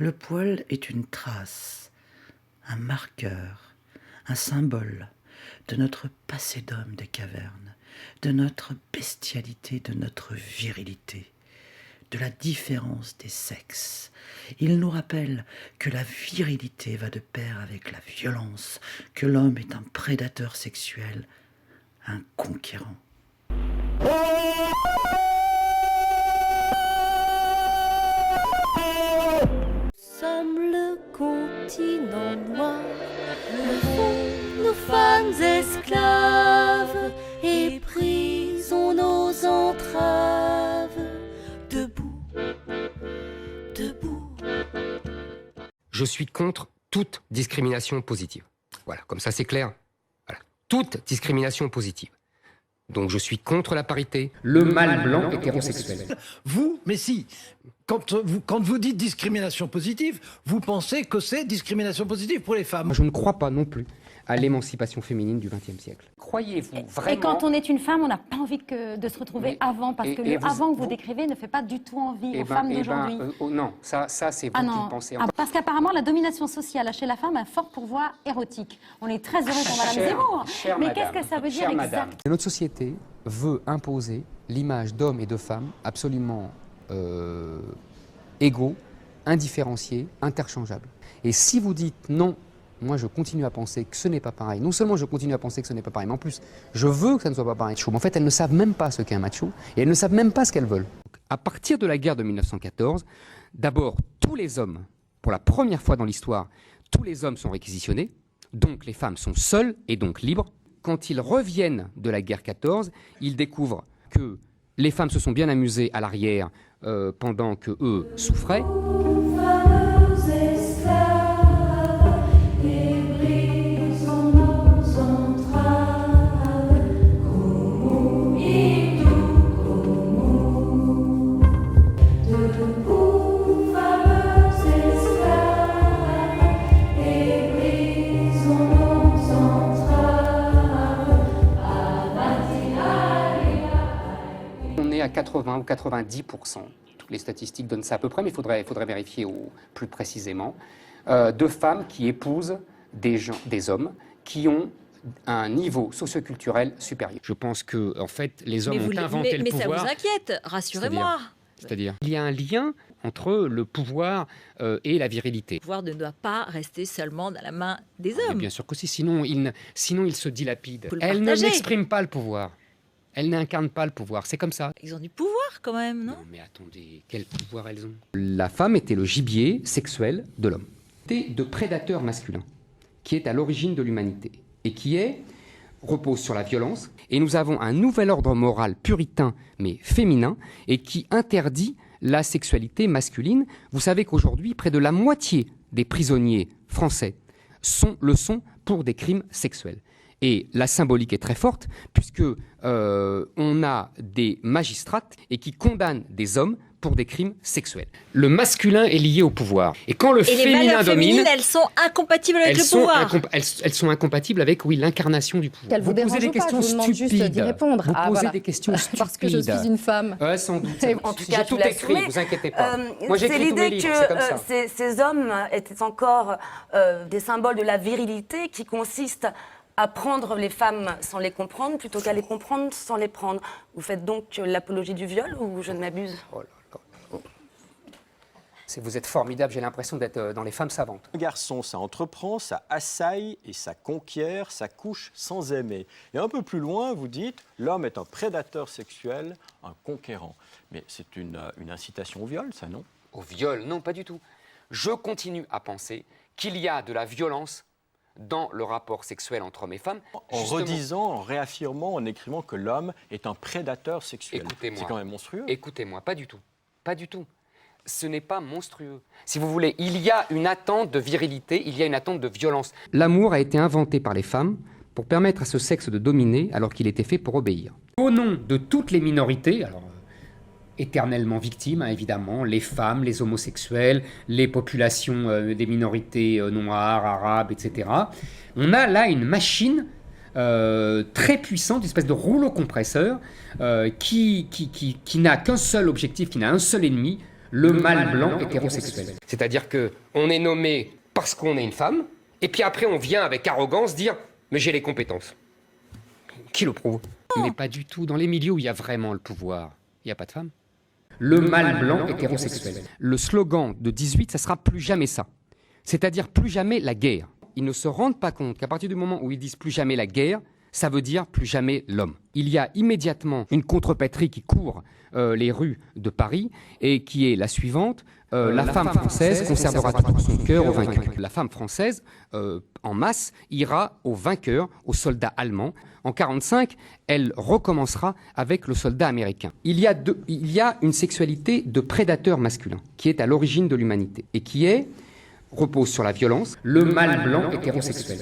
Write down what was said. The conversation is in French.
Le poil est une trace, un marqueur, un symbole de notre passé d'homme des cavernes, de notre bestialité, de notre virilité, de la différence des sexes. Il nous rappelle que la virilité va de pair avec la violence, que l'homme est un prédateur sexuel, un conquérant. Sommes le continent noir, le fond, nos femmes esclaves, et prisons nos entraves. Debout, debout. Je suis contre toute discrimination positive. Voilà, comme ça c'est clair. Voilà. Toute discrimination positive. Donc je suis contre la parité, le mâle blanc hétérosexuel. Vous, mais si, quand vous dites discrimination positive, vous pensez que c'est discrimination positive pour les femmes. Je ne crois pas non plus à l'émancipation féminine du XXe siècle. Croyez-vous vraiment... Et quand on est une femme, on n'a pas envie de se retrouver avant, parce que le avant que vous décrivez ne fait pas du tout envie aux femmes d'aujourd'hui. Non, ça c'est vous qui pensez. Parce qu'apparemment, la domination sociale chez la femme a un fort pouvoir érotique. On est très heureux pour Madame Zemmour. Mais qu'est-ce que ça veut dire exactement ? Notre société veut imposer l'image d'hommes et de femmes absolument égaux, indifférenciés, interchangeables. Et si vous dites non, moi je continue à penser que ce n'est pas pareil. Non seulement je continue à penser que ce n'est pas pareil, mais en plus je veux que ça ne soit pas pareil. Mais en fait, elles ne savent même pas ce qu'est un macho et elles ne savent même pas ce qu'elles veulent. À partir de la guerre de 1914, d'abord tous les hommes, pour la première fois dans l'histoire, tous les hommes sont réquisitionnés, donc les femmes sont seules et donc libres. Quand ils reviennent de la guerre 14, ils découvrent que les femmes se sont bien amusées à l'arrière pendant que eux souffraient. À 80 ou 90%, toutes les statistiques donnent ça à peu près, mais il faudrait vérifier plus précisément, de femmes qui épousent des hommes qui ont un niveau socioculturel supérieur. Je pense que, en fait, les hommes ont inventé le pouvoir. Mais ça vous inquiète, rassurez-moi. C'est-à-dire, il y a un lien entre le pouvoir et la virilité. Le pouvoir ne doit pas rester seulement dans la main des hommes. Mais bien sûr que si, sinon il se dilapide. Elle n'exprime pas le pouvoir. Elles n'incarnent pas le pouvoir, c'est comme ça. Ils ont du pouvoir quand même, non ? Non mais attendez, quel pouvoir elles ont ? La femme était le gibier sexuel de l'homme. C'était de prédateur masculin, qui est à l'origine de l'humanité, et qui repose sur la violence. Et nous avons un nouvel ordre moral puritain, mais féminin, et qui interdit la sexualité masculine. Vous savez qu'aujourd'hui, près de la moitié des prisonniers français le sont pour des crimes sexuels. Et la symbolique est très forte, puisque on a des magistrates et qui condamnent des hommes pour des crimes sexuels. Le masculin est lié au pouvoir. Et quand le féminin domine... les valeurs féminines, elles sont incompatibles avec le pouvoir. Elles sont incompatibles avec, l'incarnation du pouvoir. Vous posez des questions stupides. Juste d'y répondre. Vous posez des questions stupides. Parce que je suis une femme. Sans doute. En tout cas, j'ai tout écrit, ne vous inquiétez pas. Moi, c'est j'écris tous mes l'idée livres, c'est comme ça. que ces hommes étaient encore des symboles de la virilité qui consiste à prendre les femmes sans les comprendre plutôt qu'à les comprendre sans les prendre. Vous faites donc l'apologie du viol ou je ne m'abuse ? Oh là là. Vous êtes formidable, j'ai l'impression d'être dans les femmes savantes. Un garçon, ça entreprend, ça assaille et ça conquiert, ça couche sans aimer. Et un peu plus loin, vous dites, l'homme est un prédateur sexuel, un conquérant. Mais c'est une incitation au viol, ça, non ? Au viol, non, pas du tout. Je continue à penser qu'il y a de la violence dans le rapport sexuel entre hommes et femmes. En redisant, en réaffirmant, en écrivant que l'homme est un prédateur sexuel. Écoutez-moi. C'est quand même monstrueux. Écoutez-moi, pas du tout. Pas du tout. Ce n'est pas monstrueux. Si vous voulez, il y a une attente de virilité, il y a une attente de violence. L'amour a été inventé par les femmes pour permettre à ce sexe de dominer alors qu'il était fait pour obéir. Au nom de toutes les minorités, alors éternellement victimes, évidemment, les femmes, les homosexuels, les populations des minorités noires, arabes, etc. On a là une machine très puissante, une espèce de rouleau compresseur qui n'a qu'un seul objectif, qui n'a un seul ennemi, le mâle blanc hétérosexuel. C'est-à-dire qu'on est nommé parce qu'on est une femme, et puis après on vient avec arrogance dire « mais j'ai les compétences ». Qui le prouve? Mais pas du tout. Dans les milieux où il y a vraiment le pouvoir, il n'y a pas de femmes. Le mâle blanc hétérosexuel. Le slogan de 18, ça sera plus jamais ça. C'est-à-dire plus jamais la guerre. Ils ne se rendent pas compte qu'à partir du moment où ils disent plus jamais la guerre, ça veut dire plus jamais l'homme. Il y a immédiatement une contrepétrie qui court les rues de Paris et qui est la suivante. La femme française conservera tout son cœur au vainqueur. La femme française, en masse, ira au vainqueur, aux soldats allemands. En 1945, elle recommencera avec le soldat américain. Il y a une sexualité de prédateur masculin qui est à l'origine de l'humanité et qui repose sur la violence, le mâle blanc hétérosexuel.